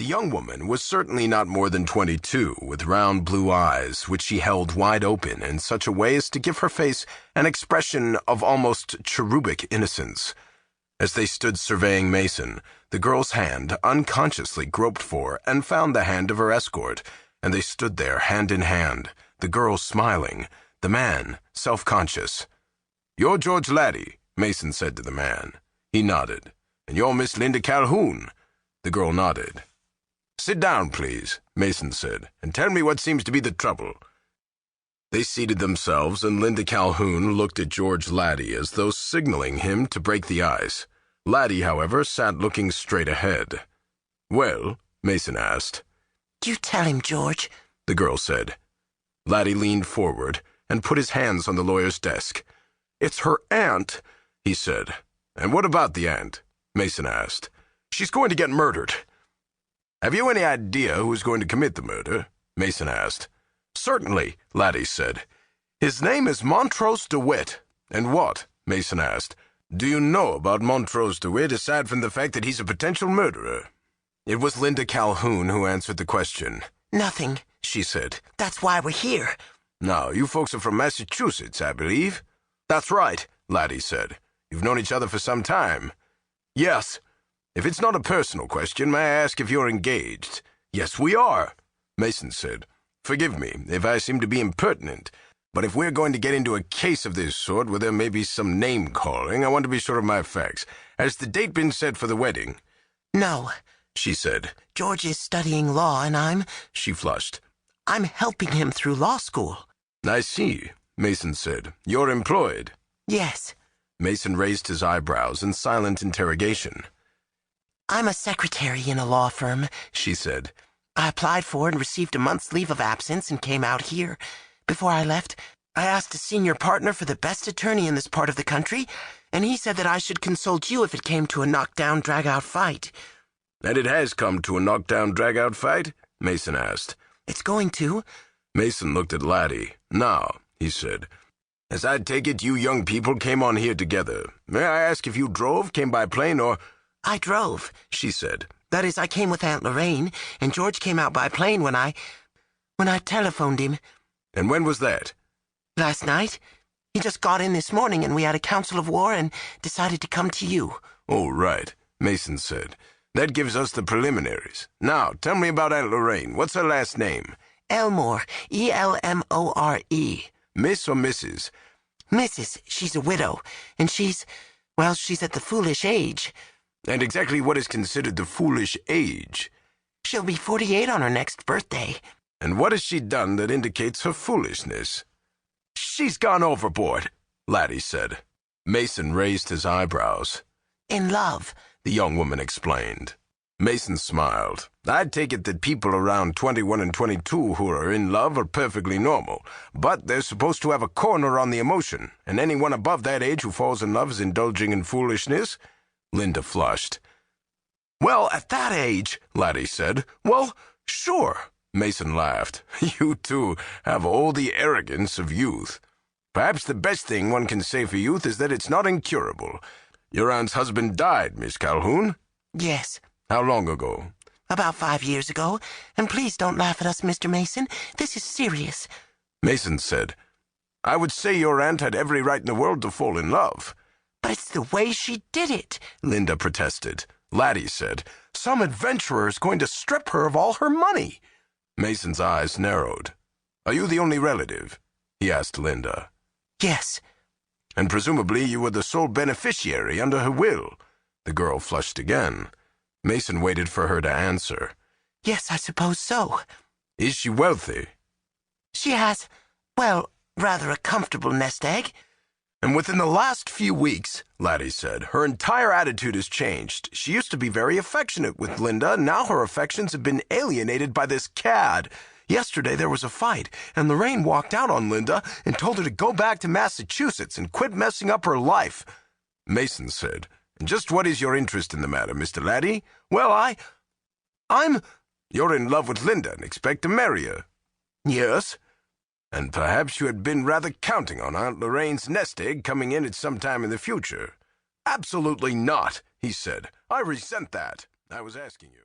The young woman was certainly not more than 22, with round blue eyes, which she held wide open in such a way as to give her face an expression of almost cherubic innocence. As they stood surveying Mason, the girl's hand unconsciously groped for and found the hand of her escort, and they stood there hand in hand, the girl smiling, the man self-conscious. "You're George Laddie," Mason said to the man. He nodded. "And you're Miss Linda Calhoun." The girl nodded. "Sit down, please," Mason said, "and tell me what seems to be the trouble." They seated themselves, and Linda Calhoun looked at George Laddie as though signaling him to break the ice. Laddie, however, sat looking straight ahead. "Well?" Mason asked. "You tell him, George," the girl said. Laddie leaned forward and put his hands on the lawyer's desk. "It's her aunt," he said. "And what about the aunt?" Mason asked. "She's going to get murdered." "Have you any idea who's going to commit the murder?" Mason asked. "Certainly," Laddie said. "His name is Montrose Dewitt." "And what?" Mason asked. "Do you know about Montrose Dewitt, aside from the fact that he's a potential murderer?" It was Linda Calhoun who answered the question. "Nothing," she said. "That's why we're here." "Now, you folks are from Massachusetts, I believe?" "That's right," Laddie said. "You've known each other for some time?" "Yes." "If it's not a personal question, may I ask if you're engaged?" "Yes, we are," Mason said. "Forgive me if I seem to be impertinent, but if we're going to get into a case of this sort where there may be some name-calling, I want to be sure of my facts. Has the date been set for the wedding?" "No," she said. "George is studying law, and She flushed. I'm helping him through law school." "I see," Mason said. "You're employed?" "Yes." Mason raised his eyebrows in silent interrogation. "I'm a secretary in a law firm," she said. "I applied for and received a month's leave of absence and came out here. Before I left, I asked a senior partner for the best attorney in this part of the country, and he said that I should consult you if it came to a knockdown, drag-out fight." "And it has come to a knockdown, drag-out fight?" Mason asked. "It's going to." Mason looked at Laddie. "Now," he said, "as I take it, you young people came on here together. May I ask if you drove, came by plane, or—" "I drove," she said. "That is, I came with Aunt Lorraine, and George came out by plane when I telephoned him." "And when was that?" "Last night. He just got in this morning, and we had a council of war and decided to come to you." "Oh, right," Mason said. "That gives us the preliminaries. Now, tell me about Aunt Lorraine. What's her last name?" "Elmore, Elmore. Miss or Mrs.? "Mrs. She's a widow, and she's at the foolish age." "And exactly what is considered the foolish age?" "She'll be 48 on her next birthday." "And what has she done that indicates her foolishness?" "She's gone overboard," Laddie said. Mason raised his eyebrows. "In love," the young woman explained. Mason smiled. "I'd take it that people around 21 and 22 who are in love are perfectly normal, but they're supposed to have a corner on the emotion, and anyone above that age who falls in love is indulging in foolishness." Linda flushed. "Well, at that age," Laddie said, "well, sure." Mason laughed. "You two have all the arrogance of youth. Perhaps the best thing one can say for youth is that it's not incurable. Your aunt's husband died, Miss Calhoun?" "Yes." "How long ago?" "About 5 years ago. And please don't laugh at us, Mr. Mason. This is serious." Mason said, "I would say your aunt had every right in the world to fall in love." "But it's the way she did it," Linda protested. Laddie said, "Some adventurer is going to strip her of all her money." Mason's eyes narrowed. "Are you the only relative?" he asked Linda. "Yes." "And presumably you were the sole beneficiary under her will." The girl flushed again. Mason waited for her to answer. "Yes, I suppose so." "Is she wealthy?" "She has, rather a comfortable nest egg." "And within the last few weeks," Laddie said, "her entire attitude has changed. She used to be very affectionate with Linda. Now her affections have been alienated by this cad. Yesterday there was a fight, and Lorraine walked out on Linda and told her to go back to Massachusetts and quit messing up her life." Mason said, "And just what is your interest in the matter, Mr. Laddie?" "Well, You're in love with Linda and expect to marry her." "Yes." "And perhaps you had been rather counting on Aunt Lorraine's nest egg coming in at some time in the future." "Absolutely not," he said. "I resent that. I was asking you."